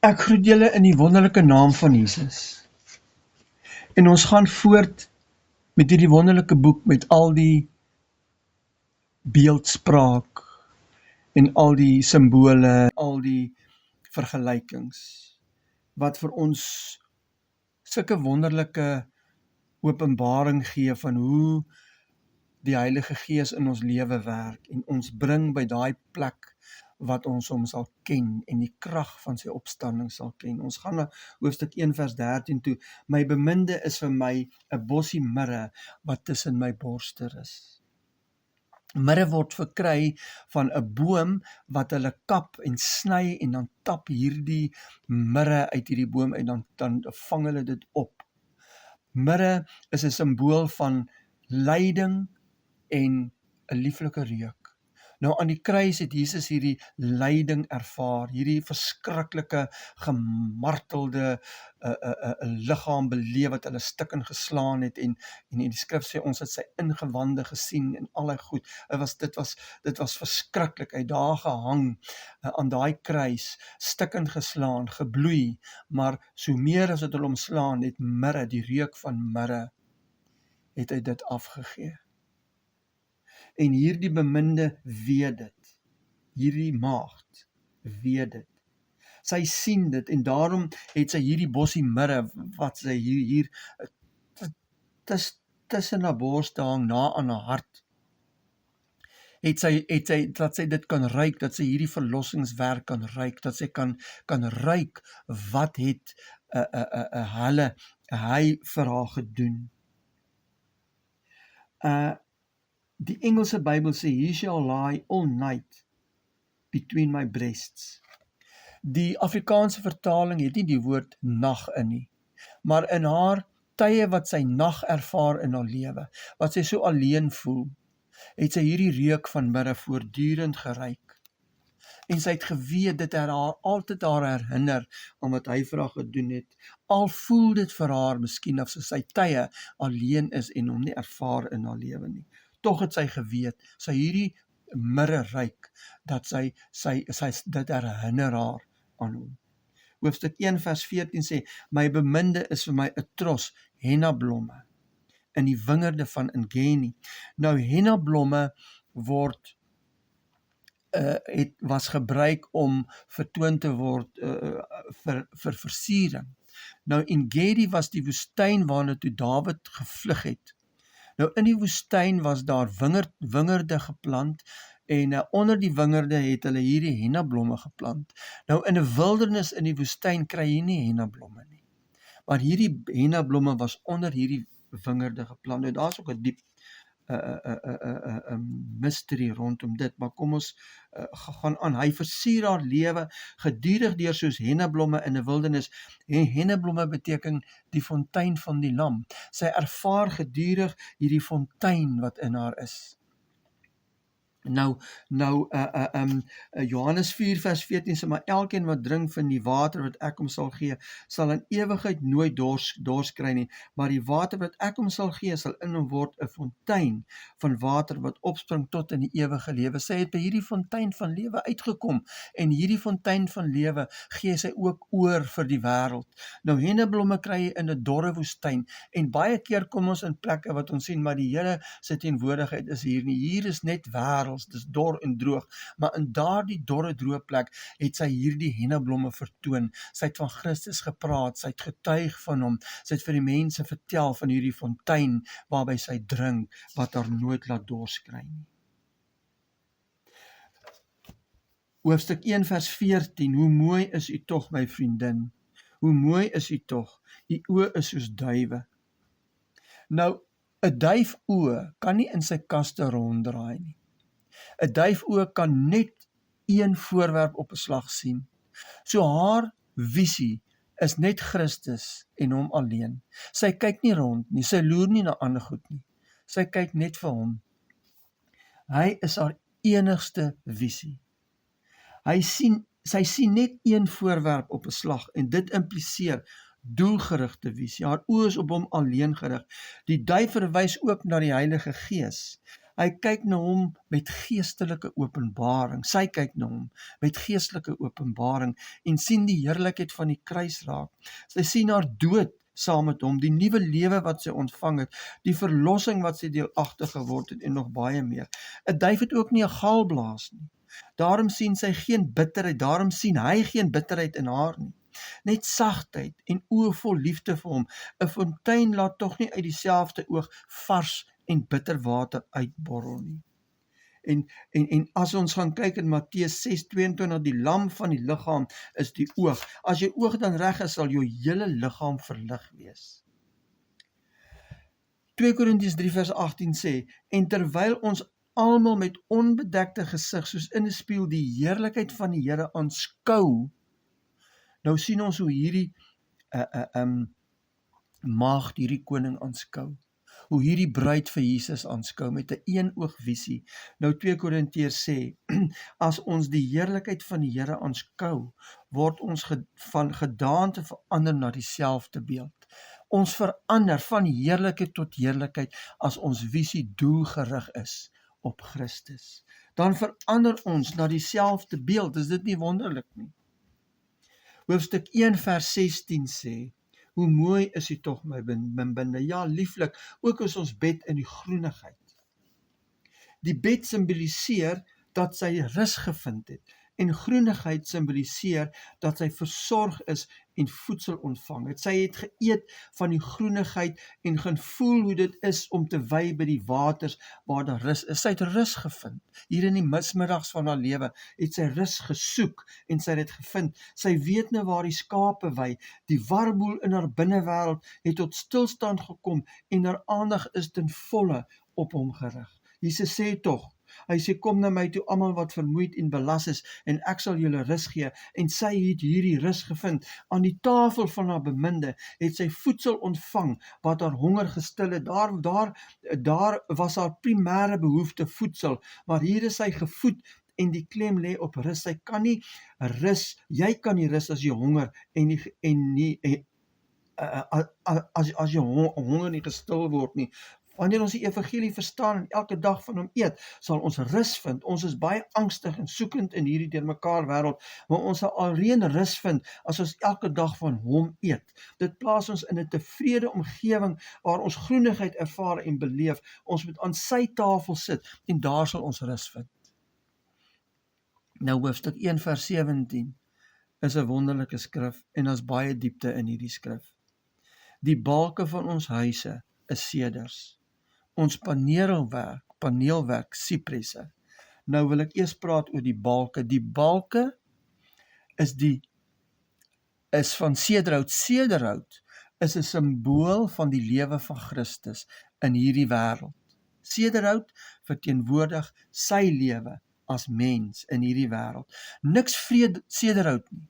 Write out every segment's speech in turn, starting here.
Ek groet julle in die wonderlike naam van Jesus. En ons gaan voort met hierdie wonderlike boek met al die beeldspraak en al die simbole, al die vergelykings wat vir ons sulke wonderlike openbaring gee van hoe die Heilige Gees in ons lewe werk en ons bring by daai plek wat ons hom sal ken en die krag van sy opstanding sal ken. Ons gaan na hoofstuk 1 vers 13 toe. My beminde is vir my 'n bossie mirre wat tussen my borste is. Mirre word verkry van 'n boom wat hulle kap en sny en dan tap hierdie mirre uit hierdie boom en dan vang hulle dit op. Mirre is 'n simbool van lyding en 'n lieflike reuk. Nou aan die kruis het Jesus hierdie lyding ervaar, hierdie verskriklike gemartelde liggaam beleef wat hulle stukken geslaan het en die skrif sê ons het sy ingewande gesien en allerlei goed. Dit was verskriklik. Hy daar gehang aan daai kruis, stukken geslaan, gebloei, maar so meer as het hulle omslaan het mirre, die reuk van mirre, het hy dit afgegee. En hierdie beminde weet dit, hierdie maagd weet dit. Sy sien dit en daarom het sy hierdie bossie mirre wat sy hier tussen haar borste hang, na aan haar hart. Het sy dat sy dit kan ruik, dat sy hierdie verlossingswerk kan ruik, dat sy kan ruik wat het hy vir haar gedoen. Die Engelse Bybel sê, he shall lie all night between my breasts. Die Afrikaanse vertaling het nie die woord nag in nie, maar in haar tye wat sy nag ervaar in haar lewe, wat sy so alleen voel, het sy hierdie reuk van mirre voortdurend geruik. En sy het geweet dit haar altyd haar herinner aan wat hy vir haar gedoen het, al voel dit vir haar miskien of sy tye alleen is en hom nie ervaar in haar lewe nie. Tog het sy geweet, sy hierdie mirre ruik, dat sy dit herinner haar aan hom. Hoofstuk 1 vers 14 sê, my beminde is vir my 'n tros hennablomme in die wingerde van Engedi. Nou hennablomme was gebruik om vertoon te word vir versiering. Nou Engedi was die woestyn waarna toe Dawid gevlug het. Nou in die woestyn was daar wingerde geplant en onder die wingerde het hulle hierdie hennablomme geplant. Nou in 'n wildernis in die woestyn kry jy nie hennablomme nie. Maar hierdie hennablomme was onder hierdie wingerde geplant. Nou daar's ook 'n diep mystery rondom dit, maar kom ons gaan aan. Hy versier haar lewe gedurig deur soos hennablomme in 'n wildernis. En hennablomme beteken die fontein van die lam. Sy ervaar gedurig hierdie fontein wat in haar is. Johannes 4 vers 14 sê, maar elkeen wat drink van die water wat ek hom sal gee, sal in ewigheid nooit dors kry nie, maar die water wat ek hom sal gee, sal in hom word 'n fontein van water wat opspring tot in die ewige lewe. Sy het by hierdie fontein van lewe uitgekom, en hierdie fontein van lewe gee sy ook oor vir die wêreld. Nou henneblomme kry jy in 'n dorre woestyn, en baie keer kom ons in plekke wat ons sien, maar die Here se teenwoordigheid is hier nie. Hier is net wêreld, dis dor en droog, maar in daardie dorre droë plek het sy hierdie henneblomme vertoon. Sy het van Christus gepraat, sy het getuig van hom, sy het vir die mense vertel van hierdie fontein waarby sy drink, wat haar nooit laat dors kry nie. Hoofstuk 1 vers 14, hoe mooi is u tog, my vriendin, hoe mooi is u tog, u oë is soos duwe. Nou, 'n duif oë kan nie in sy kaste ronddraai nie. 'n duif oë kan net een voorwerp op 'n slag sien. So haar visie is net Christus en hom alleen. Sy kyk nie rond nie, sy loer nie na ander goed nie. Sy kyk net vir hom. Hy is haar enigste visie. Sy sien net een voorwerp op 'n slag en dit impliseer doelgerigte visie. Haar oë is op hom alleen gerig. Die duif verwys ook na die Heilige Gees. Hy kyk na hom met geestelike openbaring. Sy kyk na hom met geestelike openbaring en sien die heerlikheid van die kruis raak. Sy sien haar dood saam met hom, die nuwe lewe wat sy ontvang het, die verlossing wat sy deelagtig geword het en nog baie meer. 'n Duif het ook nie 'n galblaas nie. Daarom sien sy geen bitterheid, daarom sien hy geen bitterheid in haar nie. Net sagtheid en oë vol liefde vir hom. 'n Fontein laat tog nie uit dieselfde oog vars en bitter water uitborrel nie. En as ons gaan kyk in Matteus 6:22, die lam van die liggaam is die oog. As jou oog dan reg is, sal jou hele liggaam verlig wees. 2 Korintiërs 3:18 sê, en terwyl ons almal met onbedekte gesig soos in 'n spieël die heerlikheid van die Here aanskou, nou sien ons hoe hierdie maagd hierdie koning aanskou, hoe hierdie bruid vir Jesus aanskou met 'n eenoogvisie. Nou 2 Korintiërs sê, as ons die heerlikheid van die Here aanskou, word ons van gedaante verander na dieselfde beeld. Ons verander van heerlikheid tot heerlikheid as ons visie doelgerig is op Christus. Dan verander ons na dieselfde beeld. Is dit nie wonderlik nie? Hoofstuk 1 vers 16 sê, hoe mooi is U tog my beminde, ja lieflik, ook is ons bed in die groenigheid. Die bed simboliseer dat sy rus gevind het, en groenigheid simboliseer dat sy versorg is en voedsel ontvang het. Sy het geëet van die groenigheid en gaan voel hoe dit is om te wy by die waters waar daar rus is. Sy het rus gevind. Hier in die middags van haar lewe het sy rus gesoek en sy het dit gevind. Sy weet nou waar die skape wy. Die warboel in haar binnewêreld het tot stilstand gekom en haar aandag is ten volle op hom gerig. Jesus sê tog, hy sê, kom na my toe almal wat vermoeid en belas is en ek sal julle rus gee. En sy het hierdie rus gevind. Aan die tafel van haar beminde het sy voedsel ontvang wat haar honger gestil het. Daar was haar primêre behoefte voedsel, maar hier is sy gevoed en die klem lê op rus. Sy kan nie rus, jy kan nie rus as jy honger as jy honger nie gestil word nie. Wanneer ons die evangelie verstaan en elke dag van hom eet, sal ons rus vind. Ons is baie angstig en soekend in hierdie deurmekaar wêreld, maar ons sal alleen rus vind as ons elke dag van hom eet. Dit plaas ons in 'n tevrede omgewing waar ons groenigheid ervaar en beleef. Ons moet aan sy tafel sit en daar sal ons rus vind. Nou hoofstuk 1 vers 17 is 'n wonderlike skrif en daar's baie diepte in hierdie skrif. Die balke van ons huise is seders. Ons paneelwerk sipresse. Nou wil ek eers praat oor die balke. Die balke is van sederhout. Sederhout is 'n simbool van die lewe van Christus in hierdie wêreld. Sederhout verteenwoordig sy lewe as mens in hierdie wêreld. Niks vreet sederhout nie.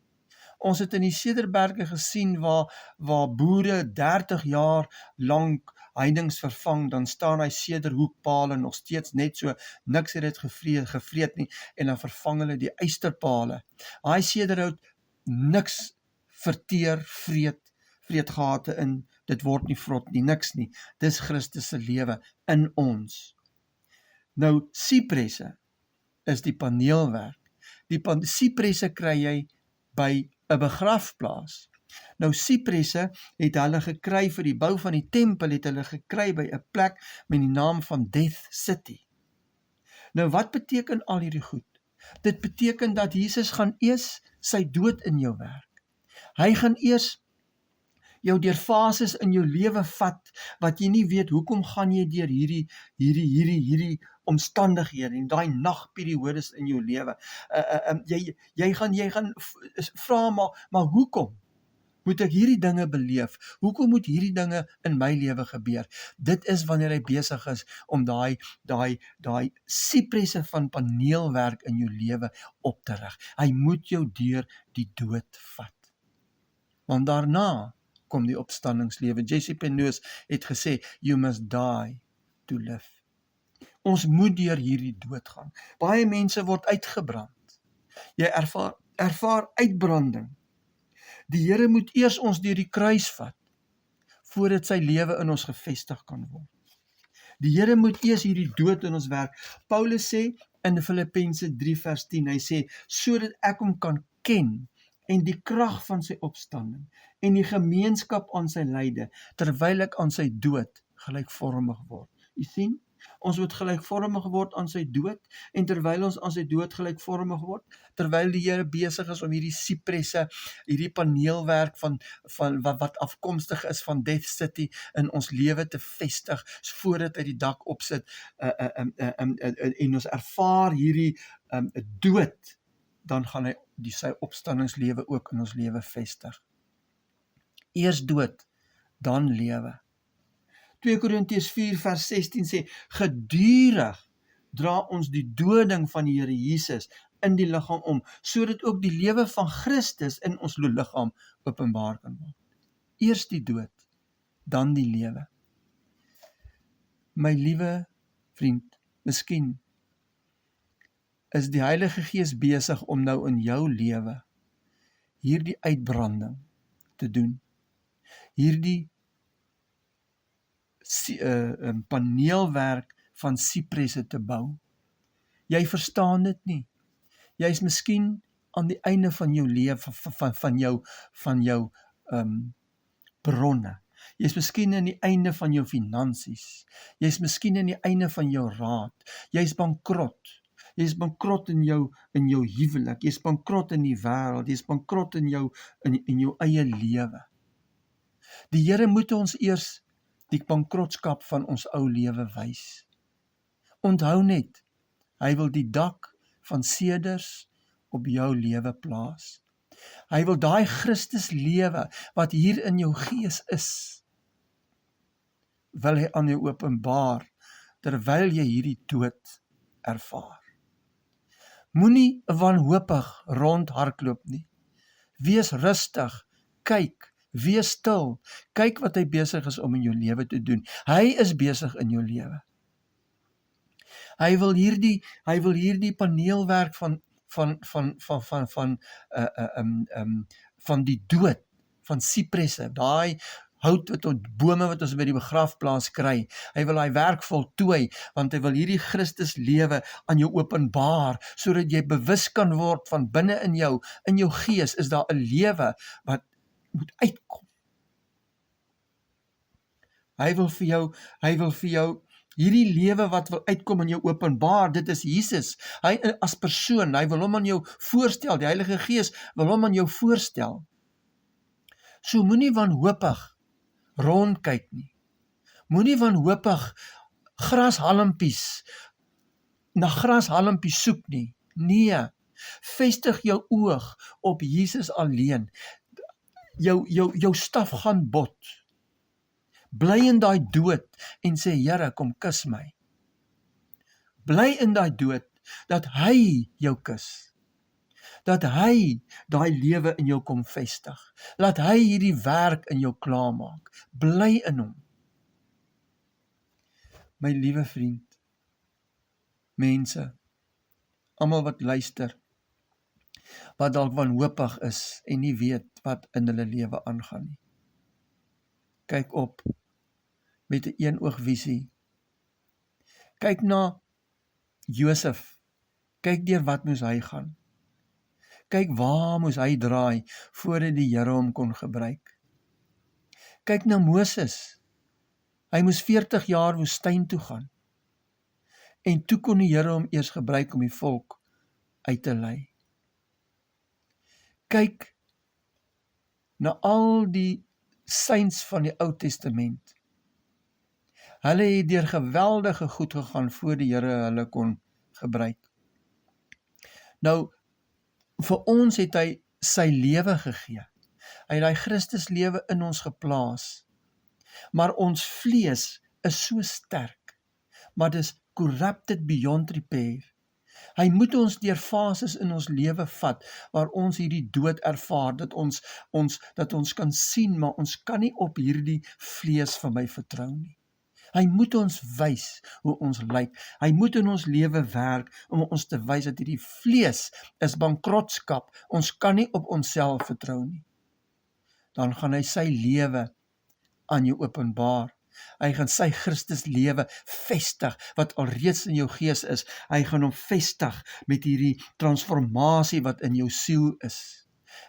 Ons het in die Sederberge gesien waar boere 30 jaar lank heininge vervang, dan staan hy sederhoekpale nog steeds net so, niks het dit gevreet nie, en dan vervang hulle die eysterpale. Hy sederhout niks verteer, vreet gate in, dit word nie vrot nie, niks nie. Dis Christus se lewe in ons. Nou, sipresse is die paneelwerk. Die sipresse kry jy by 'n begrafplaas. Nou sipresse het hulle gekry vir die bou van die tempel, het hulle gekry by 'n plek met die naam van Death City. Nou wat beteken al hierdie goed? Dit beteken dat Jesus gaan eers sy dood in jou werk. Hy gaan eers jou deur fases in jou lewe vat, wat jy nie weet, hoekom gaan jy deur hierdie omstandighede en daai nagperiodes in jou lewe. Jy gaan vra maar hoekom moet ek hierdie dinge beleef? Hoekom moet hierdie dinge in my lewe gebeur? Dit is wanneer hy besig is om daai sipresse van paneelwerk in jou lewe op te rig. Hy moet jou deur die dood vat. Want daarna kom die opstandingslewe. J.C. Pennewis het gesê, you must die to live. Ons moet deur hierdie dood gaan. Baie mense word uitgebrand. Jy ervaar uitbranding. Die Here moet eers ons deur die kruis vat, voordat sy lewe in ons gevestig kan word. Die Here moet eers hierdie dood in ons werk. Paulus sê in Filippense 3 vers 10, hy sê, sodat ek hom kan ken en die krag van sy opstanding en die gemeenskap aan sy lyde, terwyl ek aan sy dood gelykvormig word. U sien, ons word gelykvormig word aan sy dood, en terwyl ons aan sy dood gelykvormig word, terwyl die Here besig is om hierdie sipresse, hierdie paneelwerk van wat afkomstig is van Death City in ons lewe te vestig, voordat hy die dak opsit, en ons ervaar hierdie dood, dan gaan hy sy opstandingslewe ook in ons lewe vestig. Eers dood, dan lewe. 2 Korintiërs 4 vers 16 sê, gedurig dra ons die doding van die Here Jesus in die liggaam om, sodat ook die lewe van Christus in ons liggaam openbaar kan word. Eers die dood, dan die lewe. My liewe vriend, miskien is die Heilige Gees besig om nou in jou lewe hierdie uitbranding te doen. Hierdie paneelwerk van sipresse te bou. Jy verstaan dit nie. Jy is miskien aan die einde van jou lewe, van jou bronne. Jy is miskien aan die einde van jou finansies. Jy is miskien aan die einde van jou raad. Jy is bankrot. Jy is bankrot in jou huwelik. Jy is bankrot in die wêreld. Jy is bankrot in jou eie lewe. Die Here moet ons eers die bankrotskap van ons ou lewe wys. Onthou net, hy wil die dak van seders op jou lewe plaas. Hy wil daai Christus lewe wat hier in jou gees is, wil hy aan jou openbaar, terwyl jy hierdie dood ervaar. Moenie wanhoopig rondhardloop nie. Wees rustig, kyk, wees stil, kyk wat hy besig is om in jou lewe te doen. Hy is besig in jou lewe. Hy wil hierdie paneelwerk van die dood, van sipresse, daai hout bome wat ons by die begrafplaas kry. Hy wil daai werk voltooi, want hy wil hierdie Christus lewe aan jou openbaar, sodat jy bewus kan word van binne in jou gees is daar 'n lewe wat moet uitkom. Hy wil vir jou hierdie lewe wat wil uitkom in jou openbaar, dit is Jesus. Hy as persoon, hy wil hom aan jou voorstel, die Heilige Gees wil hom aan jou voorstel. So moenie wanhoopig rondkyk nie. Moenie wanhoopig na grashalmpies soek nie. Nee, vestig jou oog op Jesus alleen. Jou staf gaan bot. Bly in daai dood en sê, Here, kom kus my. Bly in daai dood, dat hy jou kus. Dat hy daai lewe in jou kom vestig. Laat hy hierdie werk in jou klaarmaak. Bly in hom. My liewe vriend, mense, almal wat luister, wat dalk wanhoopig is en nie weet wat in hulle lewe aangaan nie. Kyk op met 'n een-oogvisie. Kyk na Josef. Kyk deur wat moes hy gaan. Kyk waar moes hy draai voordat die Here hom kon gebruik. Kyk na Moses. Hy moes 40 jaar woestyn toe gaan. En toe kon die Here hom eers gebruik om die volk uit te lei. Kyk na al die saints van die Ou Testament. Hulle het deur geweldige goed gegaan voor die Here hulle kon gebruik. Nou, vir ons het hy sy lewe gegee. Hy het daai Christus lewe in ons geplaas. Maar ons vlees is so sterk, maar dis corrupted beyond repair. Hy moet ons deur fases in ons lewe vat, waar ons hierdie dood ervaar, dat ons kan sien, maar ons kan nie op hierdie vlees van my vertrou nie. Hy moet ons wys hoe ons lyk. Hy moet in ons lewe werk, om ons te wys dat hierdie vlees is bankrotskap. Ons kan nie op onsself vertrou nie. Dan gaan hy sy lewe aan jou openbaar. Hy gaan sy Christus lewe vestig, wat alreeds in jou gees is. Hy gaan hom vestig met hierdie transformasie wat in jou siel is.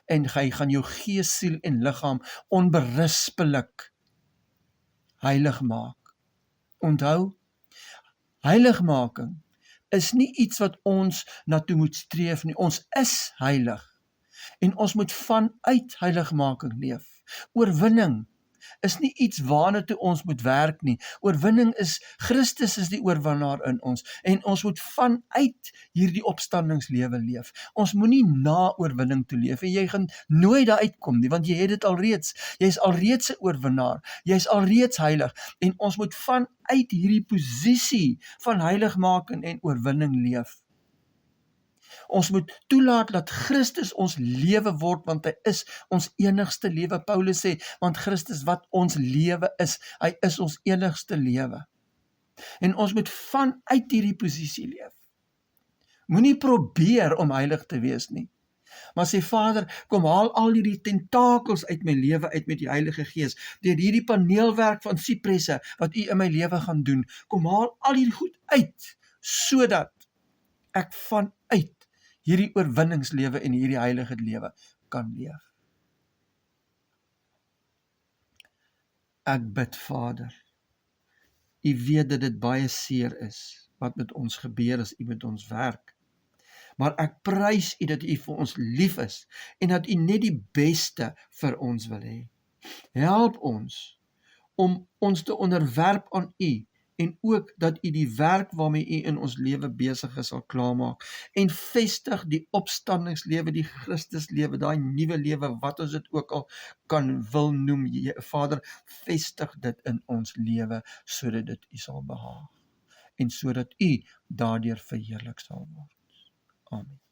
En hy gaan jou gees, siel en liggaam onberispelik heilig maak. Onthou, heiligmaking is nie iets wat ons na toe moet streef nie. Ons is heilig. En ons moet vanuit heiligmaking leef. Oorwinning is nie iets waarna toe ons moet werk nie. Oorwinning is, Christus is die oorwinnaar in ons. En ons moet vanuit hierdie opstandingslewe leef. Ons moenie na oorwinning toe leef. En jy gaan nooit daar uitkom nie, want jy het dit alreeds. Jy is alreeds 'n oorwinnaar. Jy is alreeds heilig. En ons moet vanuit hierdie posisie van heiligmaking en oorwinning leef. Ons moet toelaat dat Christus ons lewe word, want hy is ons enigste lewe. Paulus sê, want Christus wat ons lewe is, hy is ons enigste lewe. En ons moet vanuit hierdie posisie leef. Moenie probeer om heilig te wees nie. Maar sê, Vader, kom haal al hierdie tentakels uit my lewe uit met die Heilige Gees, deur hierdie paneelwerk van sipresse wat U in my lewe gaan doen. Kom haal al hierdie goed uit, sodat ek vanuit hierdie oorwinningslewe en hierdie heilige lewe kan leef. Ek bid, Vader, U weet dat dit baie seer is, wat met ons gebeur as U met ons werk. Maar ek prys U dat U vir ons lief is, en dat U net die beste vir ons wil hê. Help ons, om ons te onderwerp aan U, en ook dat U die werk waarmee U in ons lewe besig is sal klaarmaak, en vestig die opstandingslewe, die Christuslewe, daai nuwe lewe, wat ons dit ook al wil noem, Vader, vestig dit in ons lewe, sodat dit U sal behaag, en sodat U daardeur verheerlik sal word. Amen.